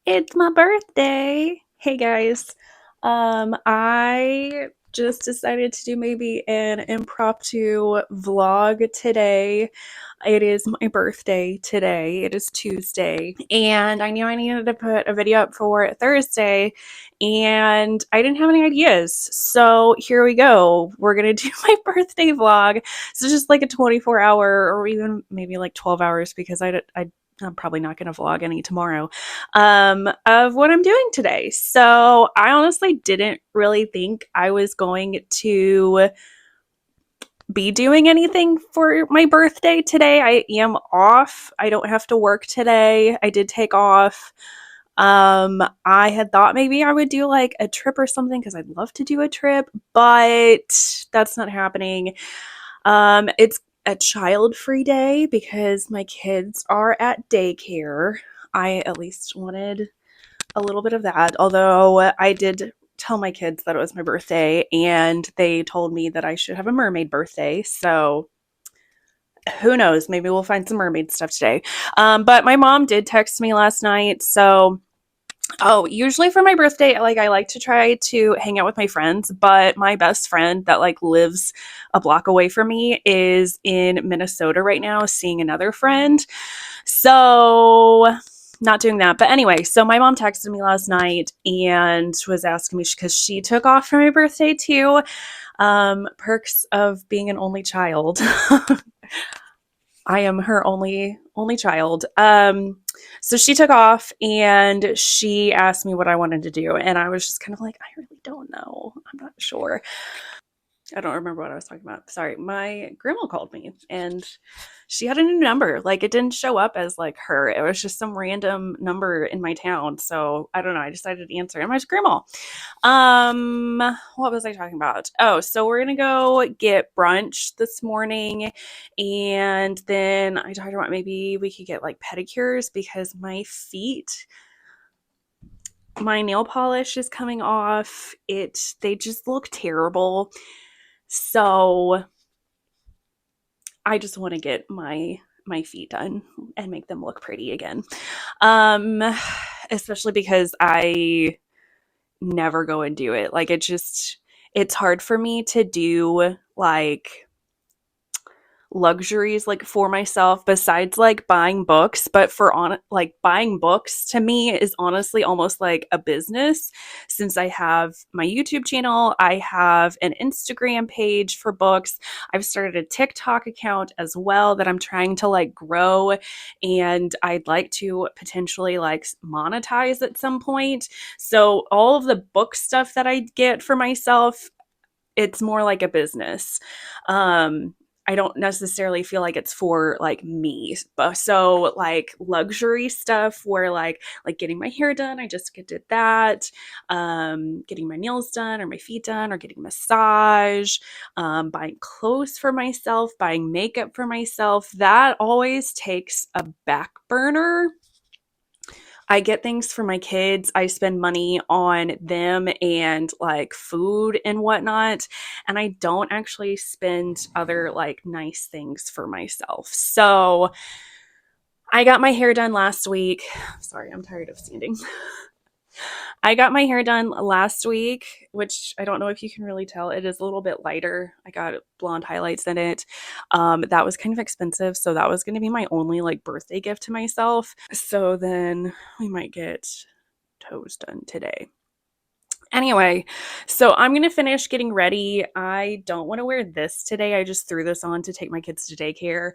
It's my birthday. Hey guys. I just decided to do maybe an impromptu vlog today. It is my birthday today. It is Tuesday, and I knew I needed to put a video up for Thursday, and I didn't have any ideas. So here we go. We're gonna do my birthday vlog. So just like a 24-hour or even maybe like 12 hours because I'm probably not going to vlog any tomorrow, of what I'm doing today. So I honestly didn't really think I was going to be doing anything for my birthday today. I am off. I don't have to work today. I did take off. I had thought maybe I would do like a trip or something because I'd love to do a trip, but that's not happening. It's a child-free day because my kids are at daycare. I at least wanted a little bit of that, although I did tell my kids that it was my birthday and they told me that I should have a mermaid birthday. So who knows? Maybe we'll find some mermaid stuff today. But my mom did text me last night. So, oh, usually for my birthday, like I like to try to hang out with my friends, but my best friend that like lives a block away from me is in Minnesota right now seeing another friend. So, not doing that. But anyway, so my mom texted me last night and was asking me because she took off for my birthday too. Perks of being an only child. I am her only child. So she took off and she asked me what I wanted to do, and I was just kind of like, I really don't know. I'm not sure. I don't remember what I was talking about. Sorry. My grandma called me and she had a new number. Like it didn't show up as like her. It was just some random number in my town. So I don't know. I decided to answer. And my grandma. What was I talking about? Oh, so we're gonna go get brunch this morning. And then I talked about maybe we could get like pedicures because my nail polish is coming off. They just look terrible. So I just want to get my feet done and make them look pretty again. Um, Especially because I never go and do it. Like it's hard for me to do like luxuries like for myself besides like buying books, but for on like buying books to me is honestly almost like a business since I have my YouTube channel, I have an Instagram page for books, I've started a TikTok account as well that I'm trying to like grow, and I'd like to potentially like monetize at some point. So all of the book stuff that I get for myself, it's more like a business. I don't necessarily feel like it's for like me. But so like luxury stuff where like getting my hair done, I just did that. Getting my nails done or my feet done or getting a massage, buying clothes for myself, buying makeup for myself, that always takes a back burner. I get things for my kids. I spend money on them and like food and whatnot. And I don't actually spend other like nice things for myself. So I got my hair done last week. Sorry, I'm tired of standing. I got my hair done last week, which I don't know if you can really tell. It is a little bit lighter. I got blonde highlights in it. That was kind of expensive, so that was going to be my only like birthday gift to myself. So then we might get toes done today. Anyway, so I'm going to finish getting ready. I don't want to wear this today. I just threw this on to take my kids to daycare.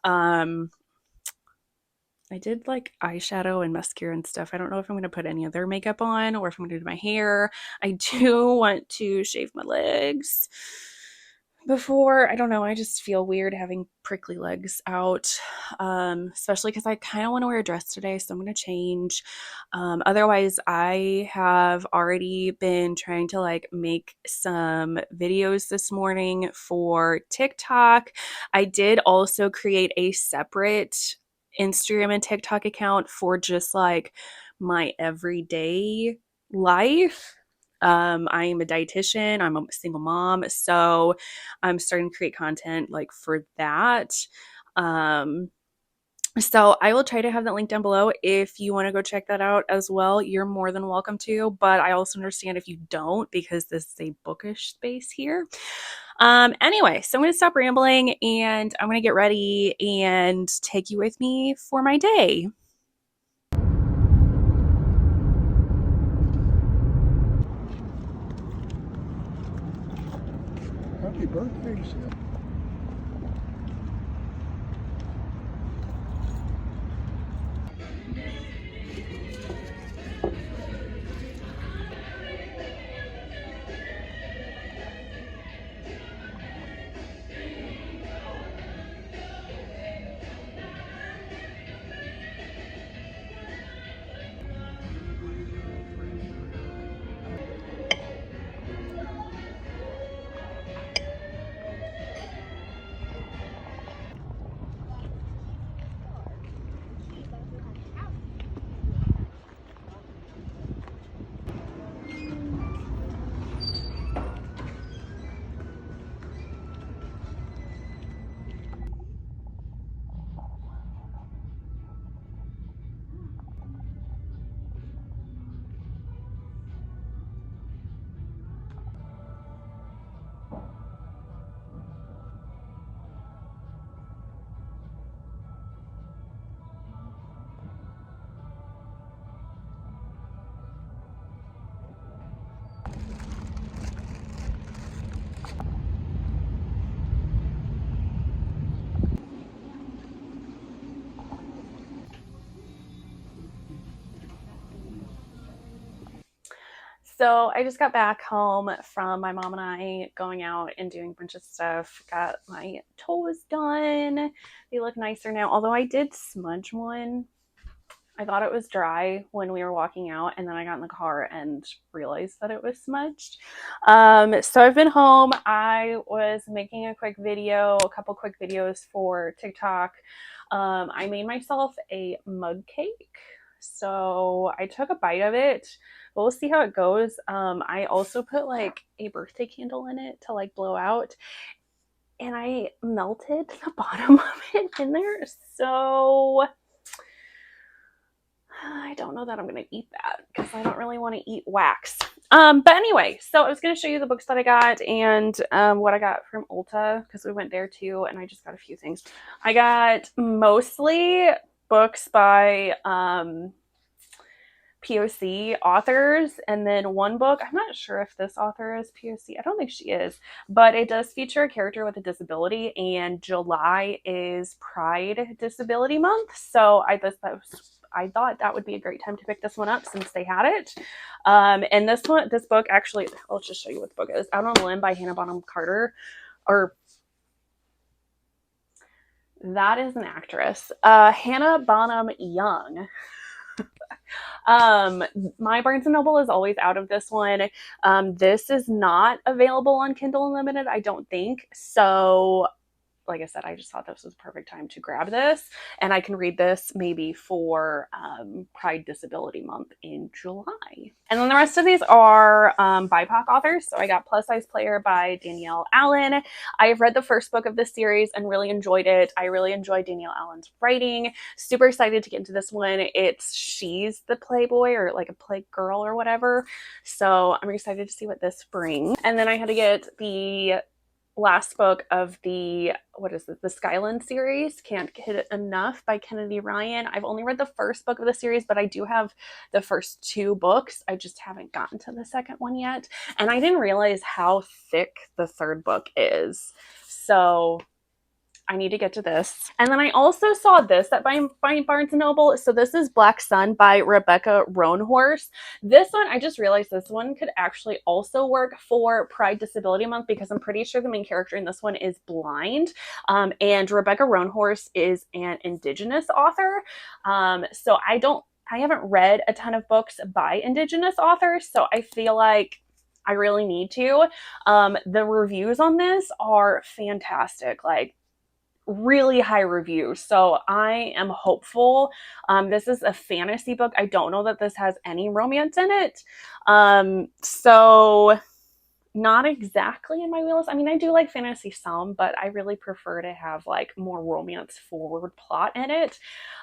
Um, I did like eyeshadow and mascara and stuff. I don't know if I'm going to put any other makeup on or if I'm going to do my hair. I do want to shave my legs before. I don't know. I just feel weird having prickly legs out, especially because I kind of want to wear a dress today. So I'm going to change. Otherwise, I have already been trying to like make some videos this morning for TikTok. I did also create a separate Instagram and TikTok account for just like my everyday life. I am a dietitian, I'm a single mom, so I'm starting to create content like for that. Um, So I will try to have that link down below. If you want to go check that out as well, you're more than welcome to. But I also understand if you don't, because this is a bookish space here. Anyway, so I'm going to stop rambling and I'm going to get ready and take you with me for my day. Happy birthday, Sam. So I just got back home from my mom and I going out and doing a bunch of stuff. Got my toes done. They look nicer now, although I did smudge one. I thought it was dry when we were walking out, and then I got in the car and realized that it was smudged. So I've been home. I was making a couple quick videos for TikTok. I made myself a mug cake. So I took a bite of it. We'll see how it goes. I also put like a birthday candle in it to like blow out, and I melted the bottom of it in there. So I don't know that I'm going to eat that because I don't really want to eat wax. But anyway, so I was going to show you the books that I got and what I got from Ulta because we went there too, and I just got a few things. I got mostly books by POC authors, and then one book, I'm not sure if this author is POC. I don't think she is, but it does feature a character with a disability, and July is Pride Disability Month. So I thought that would be a great time to pick this one up since they had it. And this book actually, I'll just show you what the book is. Out on a Limb by Hannah Bonham Carter, or that is an actress. Hannah Bonham Young. My Barnes & Noble is always out of this one. This is not available on Kindle Unlimited, I don't think. So like I said, I just thought this was the perfect time to grab this, and I can read this maybe for Pride Disability Month in July. And then the rest of these are BIPOC authors. So I got Plus Size Player by Danielle Allen. I have read the first book of this series and really enjoyed it. I really enjoyed Danielle Allen's writing. Super excited to get into this one. She's the Playboy or like a Playgirl or whatever. So I'm excited to see what this brings. And then I had to get the last book of the Skyland series, Can't Get It Enough by Kennedy Ryan. I've only read the first book of the series, but I do have the first two books. I just haven't gotten to the second one yet, and I didn't realize how thick the third book is, so I need to get to this. And then I also saw this at Barnes & Noble. So this is Black Sun by Rebecca Roanhorse. This one, I just realized this one could actually also work for Pride Disability Month because I'm pretty sure the main character in this one is blind. And Rebecca Roanhorse is an Indigenous author. So I haven't read a ton of books by Indigenous authors, so I feel like I really need to. The reviews on this are fantastic. Like, really high reviews, so I am hopeful. This is a fantasy book. I don't know that this has any romance in it, so not exactly in my wheelhouse. I mean, I do like fantasy some, but I really prefer to have like more romance forward plot in it.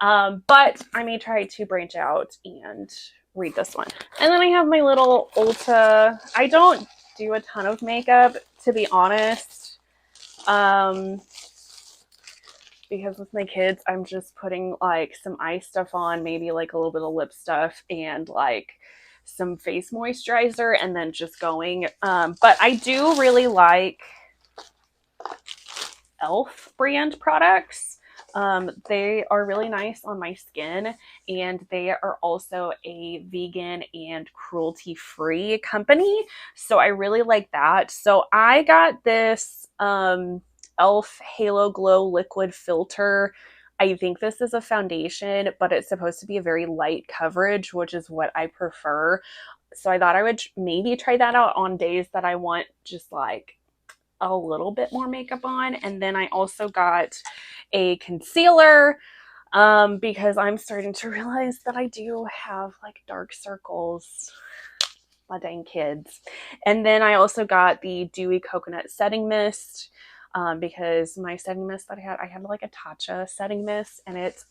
But I may try to branch out and read this one. And then I have my little Ulta. I don't do a ton of makeup, to be honest. Because with my kids, I'm just putting like some eye stuff on, maybe like a little bit of lip stuff and like some face moisturizer, and then just going. But I do really like Elf brand products. They are really nice on my skin, and they are also a vegan and cruelty free company. So I really like that. So I got this Elf Halo Glow liquid filter. I think this is a foundation, but it's supposed to be a very light coverage, which is what I prefer. So I thought I would maybe try that out on days that I want just like a little bit more makeup on. And then I also got a concealer because I'm starting to realize that I do have like dark circles. My dang kids. And then I also got the Dewy Coconut Setting Mist because my setting mist that I had like a Tatcha setting mist, and it's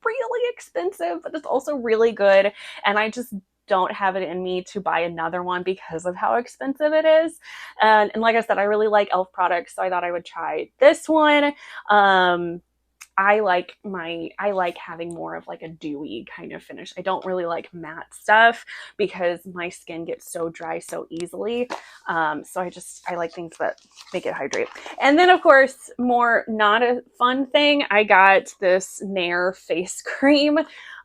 really expensive, but it's also really good. And I just don't have it in me to buy another one because of how expensive it is. And like I said, I really like Elf products, so I thought I would try this one. I like having more of like a dewy kind of finish. I don't really like matte stuff because my skin gets so dry so easily. So I like things that make it hydrate. And then of course, more not a fun thing, I got this Nair face cream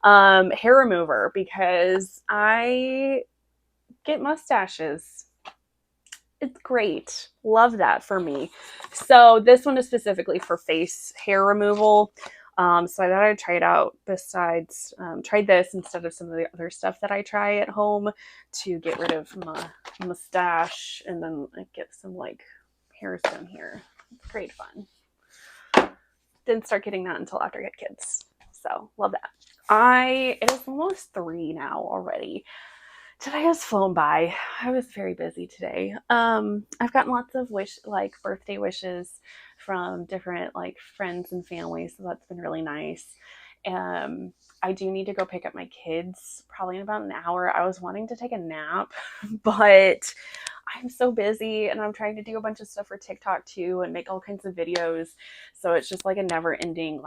hair remover because I get mustaches. It's great. Love that for me. So this one is specifically for face hair removal. So I thought I'd try it out besides, try this instead of some of the other stuff that I try at home to get rid of my mustache and then get some like hairs down here. It's great fun. Didn't start getting that until after I had kids. So love that. It is almost 3 now already. Today has flown by. I was very busy today. I've gotten lots of birthday wishes from different like friends and family, so that's been really nice. I do need to go pick up my kids probably in about an hour. I was wanting to take a nap, but I'm so busy and I'm trying to do a bunch of stuff for TikTok too and make all kinds of videos. So it's just like a never ending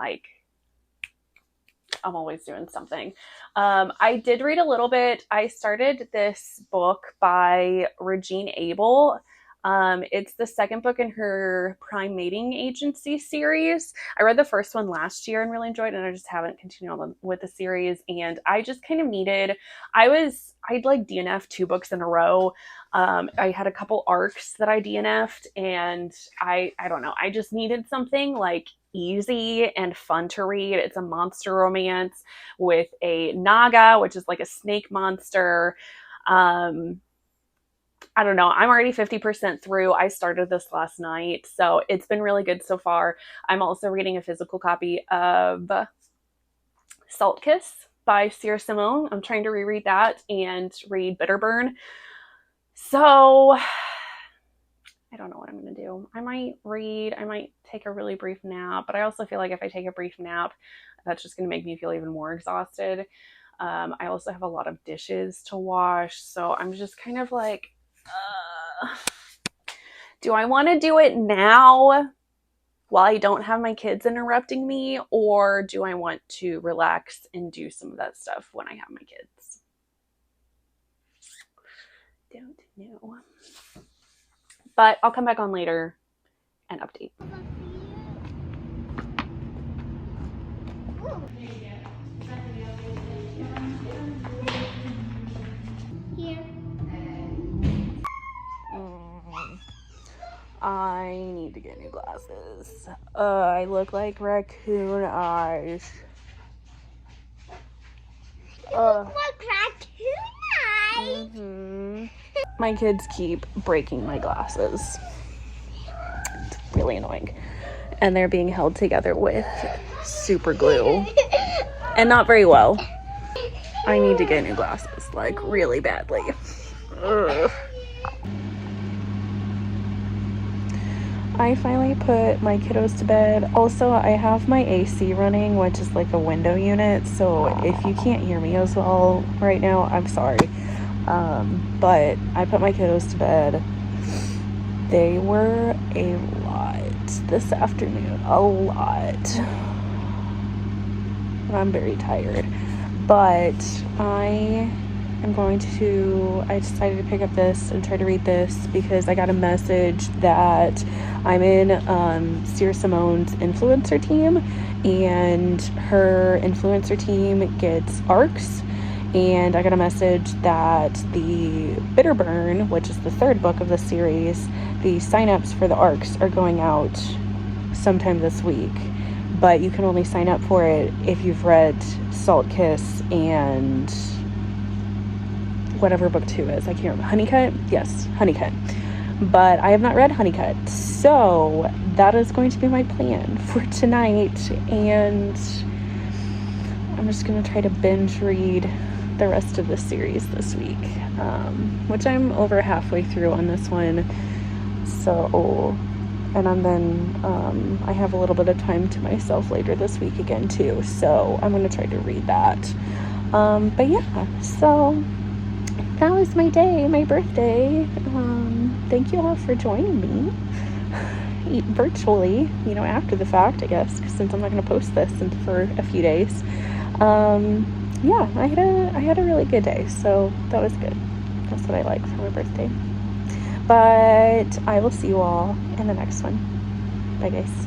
I'm always doing something. I did read a little bit. I started this book by Regine Abel. It's the second book in her Prime Mating Agency series. I read the first one last year and really enjoyed it, and I just haven't continued on with the series. And I just kind of I'd like DNF 2 books in a row. I had a couple arcs that I DNF'd, and I don't know. I just needed something like easy and fun to read. It's a monster romance with a naga, which is like a snake monster. I don't know. I'm already 50% through. I started this last night, so it's been really good so far. I'm also reading a physical copy of Salt Kiss by Sierra Simone. I'm trying to reread that and read Bitterburn. So I don't know what I'm going to do. I might take a really brief nap, but I also feel like if I take a brief nap, that's just going to make me feel even more exhausted. I also have a lot of dishes to wash, so I'm just kind of like, do I want to do it now while I don't have my kids interrupting me, or do I want to relax and do some of that stuff when I have my kids? Don't know. But I'll come back on later and update. Here. I need to get new glasses. I look like raccoon eyes. You look like raccoon eyes. Mm-hmm. My kids keep breaking my glasses. It's really annoying. And they're being held together with super glue. And not very well. I need to get new glasses, like really badly. Ugh. I finally put my kiddos to bed. Also, I have my AC running, which is like a window unit, so if you can't hear me as well right now, I'm sorry. But I put my kiddos to bed. They were a lot this afternoon. A lot. I'm very tired. But I decided to pick up this and try to read this because I got a message that I'm in Sierra Simone's influencer team, and her influencer team gets ARCs. And I got a message that the Bitter Burn, which is the third book of the series, the signups for the ARCs are going out sometime this week. But you can only sign up for it if you've read Salt Kiss and whatever book 2 is. I can't remember. Honeycut? Yes, Honeycut. But I have not read Honeycut. So that is going to be my plan for tonight. And I'm just going to try to binge read the rest of the series this week, which I'm over halfway through on this one. So, and I have a little bit of time to myself later this week again too. So I'm going to try to read that. But yeah, so that was my day, my birthday. Thank you all for joining me virtually, after the fact, I guess, since I'm not going to post this for a few days. Yeah, I had a really good day, so that was good. That's what I like for my birthday. But I will see you all in the next one. Bye, guys.